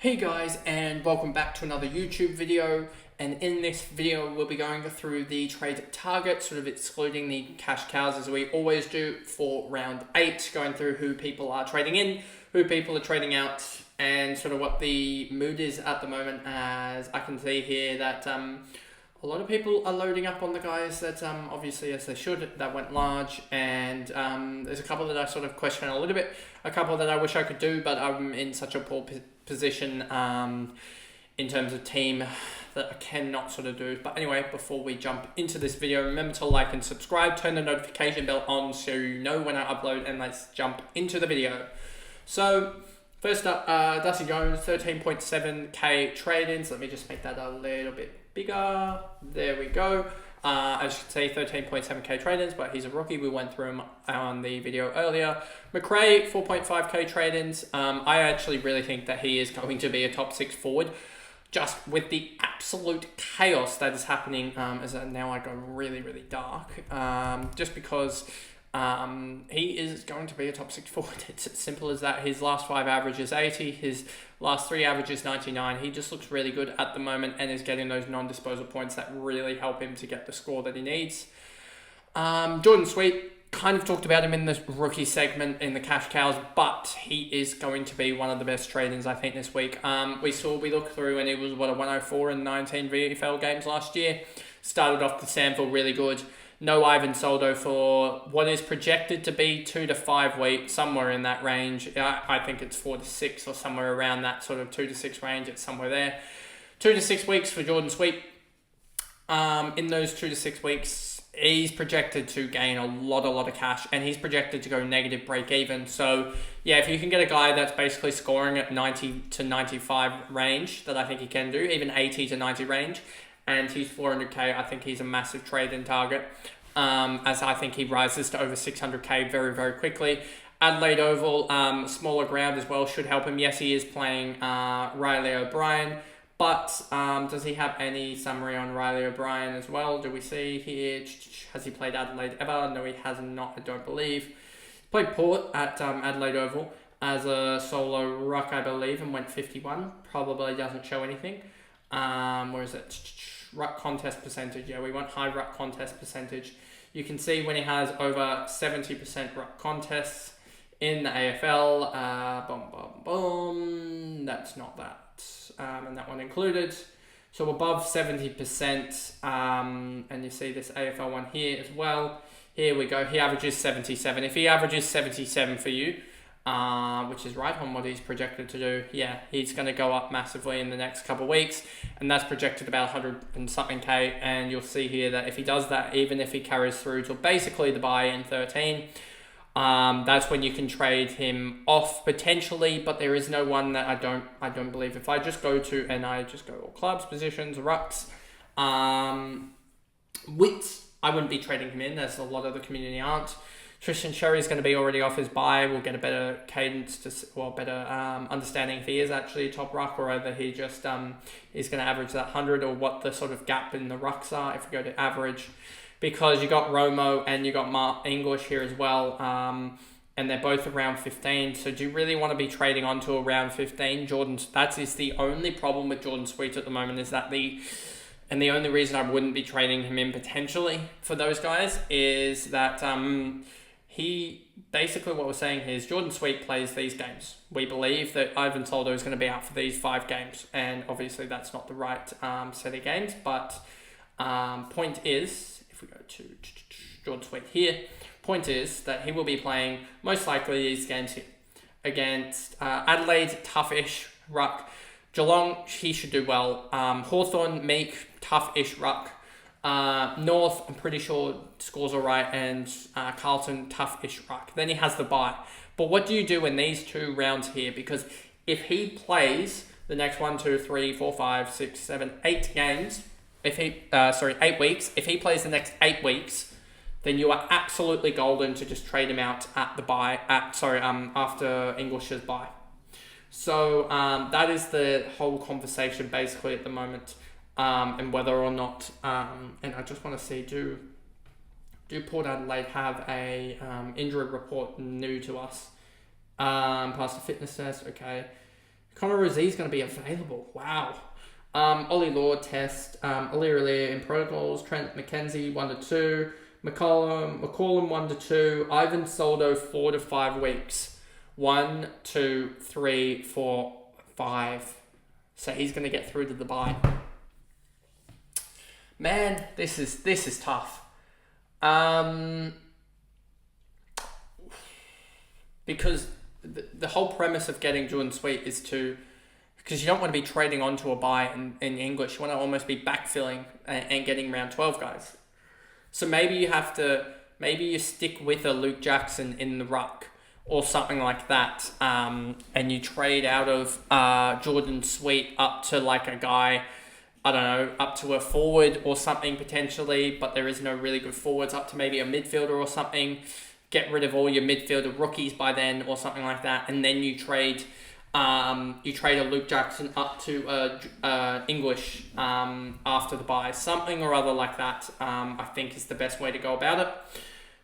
Hey guys, and welcome back to another YouTube video. And in this video we'll be going through the trade target, sort of excluding the cash cows as we always do for round 8, going through who people are trading in, who people are trading out, and sort of what the mood is at the moment. As I can see here that a lot of people are loading up on the guys that obviously, as they should, that went large, and there's a couple that I sort of question a little bit, a couple that I wish I could do, but I'm in such a poor position in terms of team that I cannot sort of do. But anyway, before we jump into this video, remember to like and subscribe, turn the notification bell on so you know when I upload, and let's jump into the video. So first up, Dusty Jones, 13.7k trade-ins. Let me just make that a little bit bigger. There we go. As you can see, 13.7k trade-ins, but he's a rookie. We went through him on the video earlier. McRae, 4.5k trade-ins. I actually really think that he is going to be a top 6 forward, just with the absolute chaos that is happening. As now I go really, really dark. Just because he is going to be a top 6 forward. It's as simple as that. His last 5 averages 80, his last 3 averages 99. He just looks really good at the moment and is getting those non-disposal points that really help him to get the score that he needs. Jordan Sweet, kind of talked about him in the rookie segment in the cash cows, but he is going to be one of the best trade-ins I think this week. We looked through and he was a 104 in 19 VFL games last year. Started off the sample really good. No Ivan Soldo for what is projected to be 2 to 5 weeks, somewhere in that range. I think it's 4 to 6 or somewhere around that sort of 2 to 6 range. It's somewhere there. 2 to 6 weeks for Jordan Sweet. In those 2 to 6 weeks, he's projected to gain a lot of cash, and he's projected to go negative break even. So yeah, if you can get a guy that's basically scoring at 90 to 95 range, that I think he can do, even 80 to 90 range, and he's 400k, I think he's a massive trade-in target, as I think he rises to over 600k very, very quickly. Adelaide Oval, smaller ground as well, should help him. Yes, he is playing Riley O'Brien, but does he have any summary on Riley O'Brien as well? Do we see here, has he played Adelaide ever? No, he has not, I don't believe. He played Port at Adelaide Oval as a solo ruck, I believe, and went 51. Probably doesn't show anything. Where is it? Ruck contest percentage. Yeah, we want high ruck contest percentage. You can see when he has over 70% ruck contests in the AFL. Boom, boom, boom. That's not that. And that one included. So above 70%. And you see this AFL one here as well. Here we go. He averages 77. If he averages 77 for you, which is right on what he's projected to do, yeah, he's going to go up massively in the next couple of weeks, and that's projected about 100 and something k. And you'll see here that if he does that, even if he carries through to basically the buy in 13, that's when you can trade him off potentially. But there is no one that I don't believe. If I just go to, and I just go all clubs, positions, rucks, wits, I wouldn't be trading him in, as a lot of the community aren't. Tristan Sherry is going to be already off his bye. We'll get a better cadence better understanding if he is actually a top ruck, or whether he just is going to average that 100, or what the sort of gap in the rucks are if we go to average. Because you got Romo and you got Mark English here as well, and they're both around 15. So do you really want to be trading on to around 15? That is the only problem with Jordan Sweet at the moment, is that the only reason I wouldn't be trading him in potentially for those guys is that he basically, what we're saying here is Jordan Sweet plays these games. We believe that Ivan Soldo is going to be out for these 5 games, and obviously that's not the right set of games. But point is, if we go to Jordan Sweet here, point is that he will be playing most likely these games here against Adelaide, tough-ish ruck. Geelong, he should do well. Hawthorn, meek, tough-ish ruck. North, I'm pretty sure scores all right, and Carlton, tough-ish ruck. Then he has the bye. But what do you do in these 2 rounds here? Because if he plays the next 1, 2, 3, 4, 5, 6, 7, 8 games, 8 weeks, if he plays the next 8 weeks, then you are absolutely golden to just trade him out at the bye, after English's bye. So that is the whole conversation basically at the moment. And whether or not, and I just want to see, do Port Adelaide have a injury report new to us? Past the fitness test, okay. Connor Rozier's going to be available. Wow. Ollie Law test. Aliria in protocols. Trent McKenzie 1 to 2. McCollum 1 to 2. Ivan Soldo 4 to 5 weeks. 1, 2, 3, 4, 5. So he's going to get through to the bye. Man, this is tough. Because the whole premise of getting Jordan Sweet is because you don't want to be trading onto a bye in English. You want to almost be backfilling and getting round 12 guys. So maybe you stick with a Luke Jackson in the ruck or something like that, and you trade out of Jordan Sweet up to like a guy, I don't know, up to a forward or something potentially, but there is no really good forwards, up to maybe a midfielder or something. Get rid of all your midfielder rookies by then or something like that, and then you trade a Luke Jackson up to English after the bye, something or other like that. I think is the best way to go about it.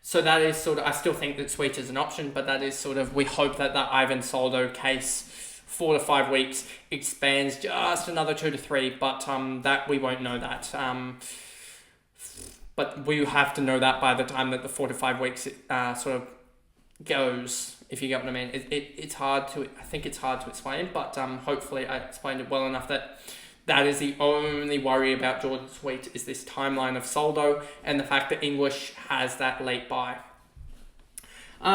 So that is sort of, I still think that Sweet is an option, but that is sort of, we hope that Ivan Soldo case 4 to 5 weeks expands just another 2 to 3, but that we won't know that. But we have to know that by the time that the 4 to 5 weeks sort of goes, if you get what I mean. It's hard to explain, but hopefully I explained it well enough that is the only worry about Jordan Sweet is this timeline of Soldo and the fact that English has that late bye. We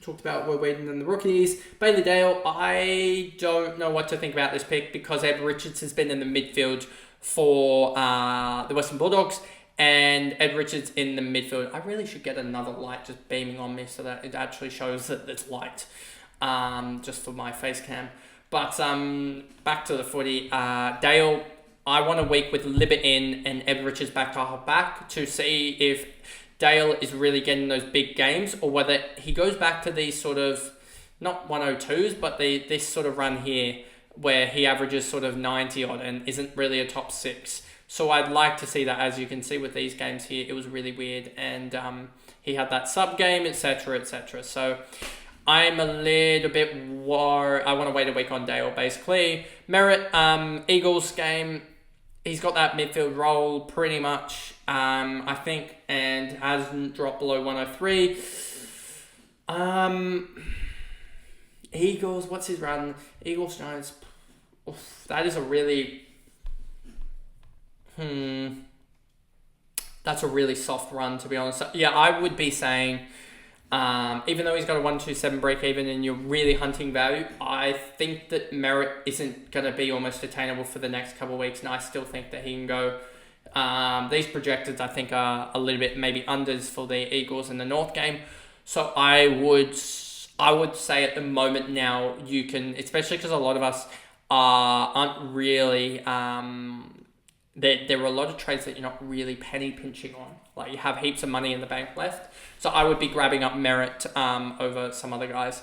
talked about we're waiting on the rookies. Bailey Dale, I don't know what to think about this pick because Ed Richards has been in the midfield for the Western Bulldogs, and Ed Richards in the midfield. I really should get another light just beaming on me so that it actually shows that it's light, just for my face cam. But back to the footy. Dale, I want a week with Libba in and Ed Richards back to half-back to see if Dale is really getting those big games or whether he goes back to these sort of, not 102s, but this sort of run here where he averages sort of 90 odd and isn't really a top 6. So I'd like to see that. As you can see with these games here, it was really weird, and he had that sub game, etc., etc. So I'm a little bit worried. I want to wait a week on Dale, basically. Merritt, Eagles game, he's got that midfield role pretty much, I think, and hasn't dropped below 103. Eagles, what's his run? Eagles, Giants. That is a really... That's a really soft run, to be honest. Yeah, I would be saying, even though he's got a 127 break even and you're really hunting value, I think that Merritt isn't going to be almost attainable for the next couple of weeks, and I still think that he can go... these projected, I think, are a little bit maybe unders for the Eagles in the North game. So I would say at the moment now you can, especially because a lot of us aren't really... There are a lot of trades that you're not really penny pinching on. Like, you have heaps of money in the bank left. So I would be grabbing up Merritt over some other guys.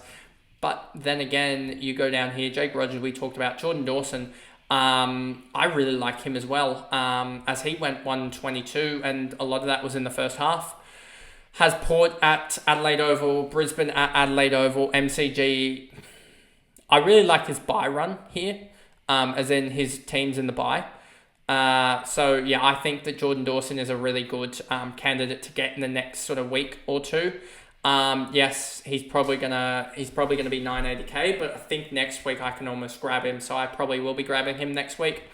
But then again, you go down here, Jake Rogers, we talked about, Jordan Dawson. I really like him as well, as he went 122, and a lot of that was in the first half. Has Port at Adelaide Oval, Brisbane at Adelaide Oval, MCG. I really like his bye run here, as in his team's in the bye. So yeah, I think that Jordan Dawson is a really good candidate to get in the next sort of week or two. Yes, he's probably gonna be 980k, but I think next week I can almost grab him, so I probably will be grabbing him next week.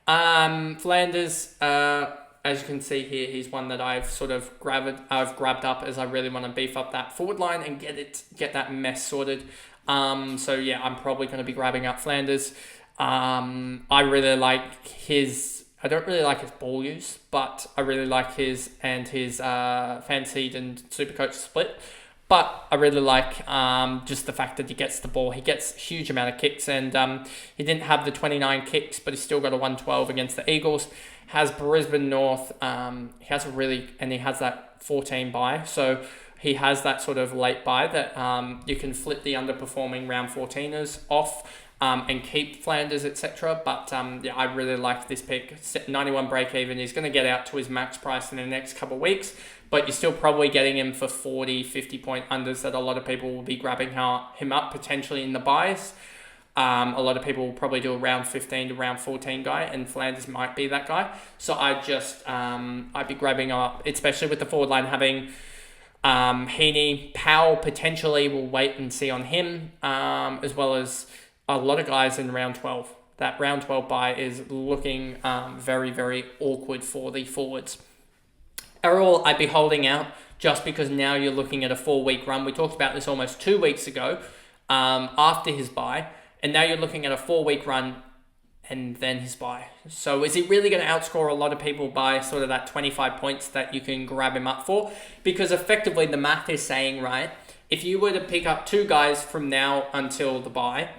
Flanders, as you can see here, he's one that I've grabbed up as I really want to beef up that forward line and get that mess sorted. So yeah, I'm probably going to be grabbing up Flanders. I really like his... I don't really like his ball use, but I really like his fancied and Supercoach split. But I really like just the fact that he gets the ball. He gets a huge amount of kicks, and he didn't have the 29 kicks, but he still got a 112 against the Eagles. Has Brisbane North. He has that 14 bye, so he has that sort of late bye that you can flip the underperforming round 14ers off. and keep Flanders, etc. But yeah, I really like this pick. 91 break even. He's going to get out to his max price in the next couple of weeks, but you're still probably getting him for 40, 50 point unders that a lot of people will be grabbing him up potentially in the buys. A lot of people will probably do a round 15 to round 14 guy, and Flanders might be that guy. So I'd be grabbing up, especially with the forward line having Heaney. Powell potentially will wait and see on him, as well as a lot of guys in round 12. That round 12 buy is looking very, very awkward for the forwards. Errol, I'd be holding out just because now you're looking at a 4-week run. We talked about this almost 2 weeks ago after his buy. And now you're looking at a 4-week run and then his buy. So is he really going to outscore a lot of people by sort of that 25 points that you can grab him up for? Because effectively the math is saying, right, if you were to pick up 2 guys from now until the buy,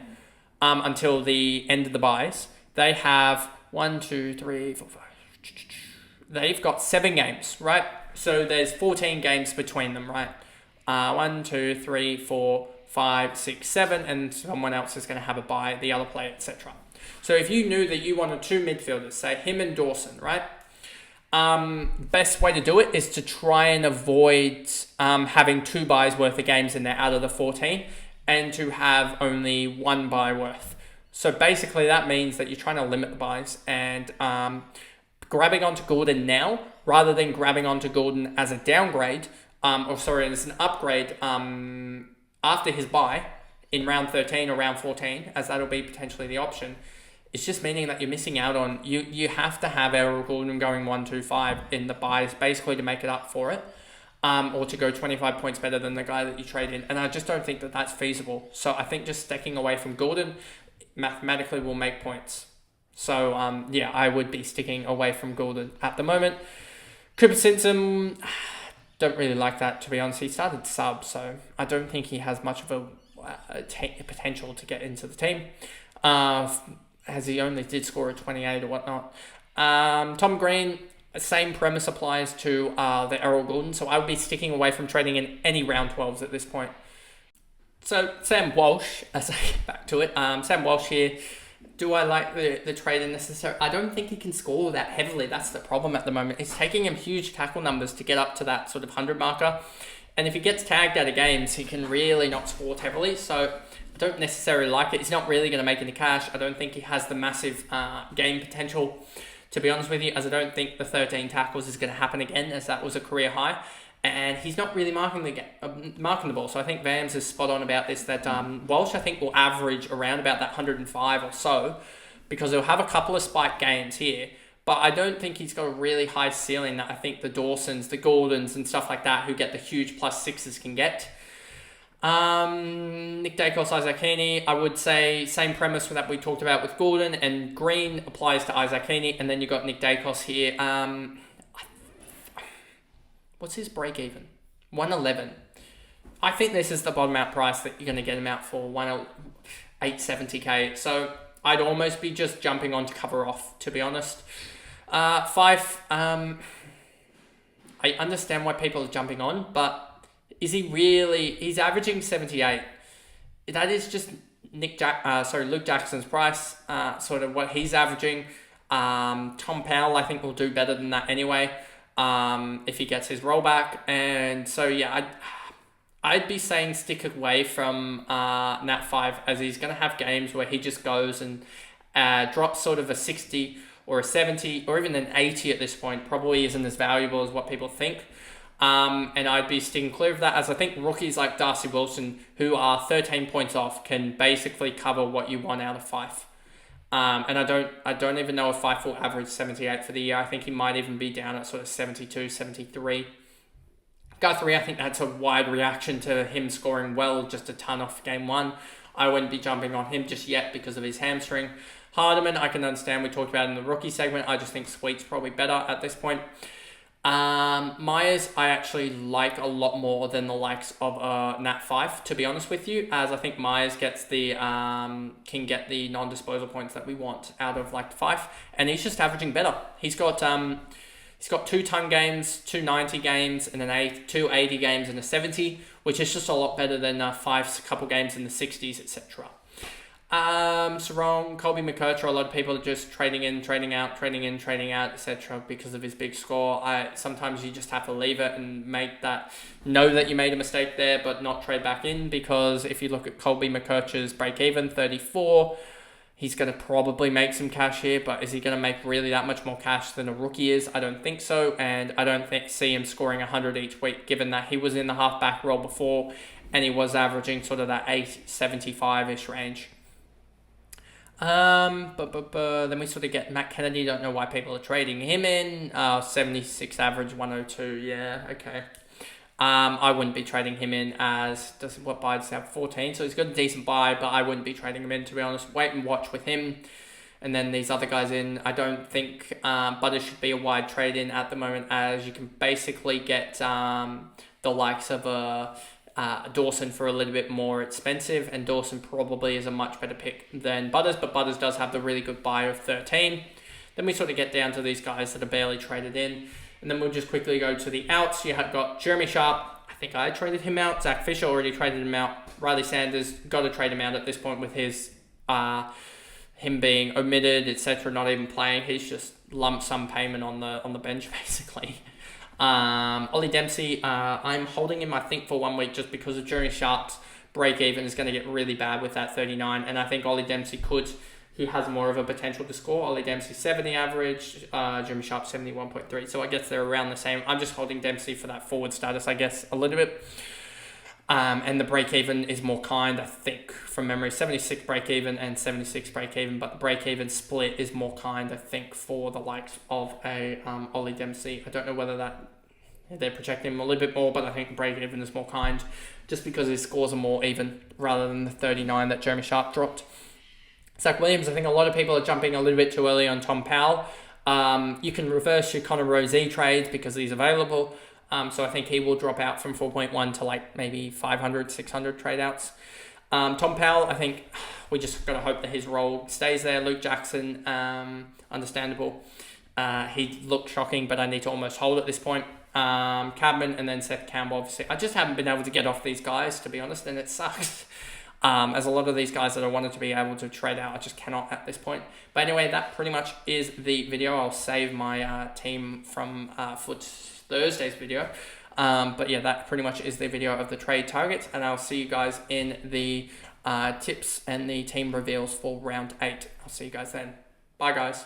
until the end of the buys, they have 1, 2, 3, 4, 5. They've got 7 games, right? So there's 14 games between them, right? 1, 2, 3, 4, 5, 6, 7, and someone else is going to have a buy, the other player, etc. So if you knew that you wanted 2 midfielders, say him and Dawson, right? Best way to do it is to try and avoid having 2 buys worth of games in there out of the 14, and to have only 1 buy worth. So basically that means that you're trying to limit the buys and grabbing onto Gordon now rather than grabbing onto Gordon as a downgrade, as an upgrade after his buy in round 13 or round 14, as that'll be potentially the option. It's just meaning that you're missing out on, you have to have Errol Gordon going 1-2-5 in the buys basically to make it up for it, or to go 25 points better than the guy that you trade in. And I just don't think that that's feasible. So I think just sticking away from Gordon mathematically will make points. So yeah, I would be sticking away from Gordon at the moment. Cooper Simpson, don't really like that, to be honest. He started sub, so I don't think he has much of a potential to get into the team, as he only did score a 28 or whatnot. Tom Green, same premise applies to the Errol Gordon, so I would be sticking away from trading in any round 12s at this point. So Sam Walsh, as I get back to it, Sam Walsh here. Do I like the trade in necessary? I don't think he can score that heavily. That's the problem at the moment. It's taking him huge tackle numbers to get up to that sort of 100 marker. And if he gets tagged out of games, he can really not score heavily. So I don't necessarily like it. He's not really going to make any cash. I don't think he has the massive game potential, to be honest with you, as I don't think the 13 tackles is going to happen again, as that was a career high. And he's not really marking the ball. So I think Vams is spot on about this, that Walsh, I think, will average around about that 105 or so, because he'll have a couple of spike games here. But I don't think he's got a really high ceiling that I think the Dawsons, the Gordons and stuff like that, who get the huge +6s, can get. Nick Dacos, Isaac Heaney, I would say same premise that we talked about with Gordon, and Green applies to Isaac Heaney, and then you've got Nick Dacos here. What's his break even? 111. I think this is the bottom out price that you're going to get him out for, 870k. So I'd almost be just jumping on to cover off, to be honest. Fife, I understand why people are jumping on, but is he really? He's averaging 78. That is just Luke Jackson's price, sort of what he's averaging. Tom Powell, I think, will do better than that anyway. If he gets his rollback. And so yeah, I'd be saying stick away from Nat 5, as he's going to have games where he just goes and drops sort of a 60 or a 70 or even an 80 at this point. Probably isn't as valuable as what people think. And I'd be sticking clear of that, as I think rookies like Darcy Wilson, who are 13 points off, can basically cover what you want out of Fife. And I don't even know if Fife will average 78 for the year. I think he might even be down at sort of 72, 73. Guthrie, I think that's a wide reaction to him scoring well, just a ton off game 1. I wouldn't be jumping on him just yet because of his hamstring. Hardiman, I can understand, we talked about in the rookie segment. I just think Sweet's probably better at this point. Myers, I actually like a lot more than the likes of Nat 5, to be honest with you, as I think Myers gets the can get the non-disposal points that we want out of like 5, and he's just averaging better. He's got 2 ton games, 2 90 games, and 2 80 games and a 70, which is just a lot better than 5's couple games in the 60s, etc. sometimes wrong. Colby McKercher, a lot of people are just trading in, trading out, trading in, trading out, etc. because of his big score. Sometimes you just have to leave it and know that you made a mistake there, but not trade back in, because if you look at Colby McKercher's break even, 34, he's going to probably make some cash here, but is he going to make really that much more cash than a rookie is? I don't think so, and I don't see him scoring 100 each week, given that he was in the halfback role before, and he was averaging sort of that 875-ish range. Then we sort of get Matt Kennedy. Don't know why people are trading him in. 76 average, 102. Yeah, okay. I wouldn't be trading him in as, what buy does he have? 14. So he's got a decent buy, but I wouldn't be trading him in, to be honest. Wait and watch with him. And then these other guys in, I don't think Butters should be a wide trade in at the moment, as you can basically get the likes of Dawson for a little bit more expensive, and Dawson probably is a much better pick than Butters, but Butters does have the really good buy of 13. Then we sort of get down to these guys that are barely traded in, and then we'll just quickly go to the outs. You have got Jeremy Sharp. I think I traded him out. Zach Fisher already traded him out. Riley Sanders, got to trade him out at this point with his him being omitted, etc., not even playing. He's just lump sum payment on the bench, basically. Ollie Dempsey, I'm holding him, I think, for 1 week, just because of Jeremy Sharp's break even is going to get really bad with that 39, and I think Ollie Dempsey he has more of a potential to score. Ollie Dempsey 70 average, Jeremy Sharp 71.3, so I guess they're around the same. I'm just holding Dempsey for that forward status, I guess, a little bit. And the break-even is more kind, I think, from memory. 76 break-even and 76 break-even, but the break-even split is more kind, I think, for the likes of a Ollie Dempsey. I don't know whether they're projecting him a little bit more, but I think the break-even is more kind, just because his scores are more even, rather than the 39 that Jeremy Sharp dropped. Zach Williams, I think a lot of people are jumping a little bit too early on Tom Powell. You can reverse your Connor Rozee trades because he's available. So I think he will drop out from 4.1 to like maybe 500, 600 trade outs. Tom Powell, I think we just got to hope that his role stays there. Luke Jackson, understandable. He looked shocking, but I need to almost hold at this point. Cadman and then Seth Campbell, obviously. I just haven't been able to get off these guys, to be honest, and it sucks. As a lot of these guys that I wanted to be able to trade out, I just cannot at this point. But anyway, that pretty much is the video. I'll save my team from Thursday's video. But yeah, that pretty much is the video of the trade targets, and I'll see you guys in the tips and the team reveals for round 8. I'll see you guys then. Bye, guys.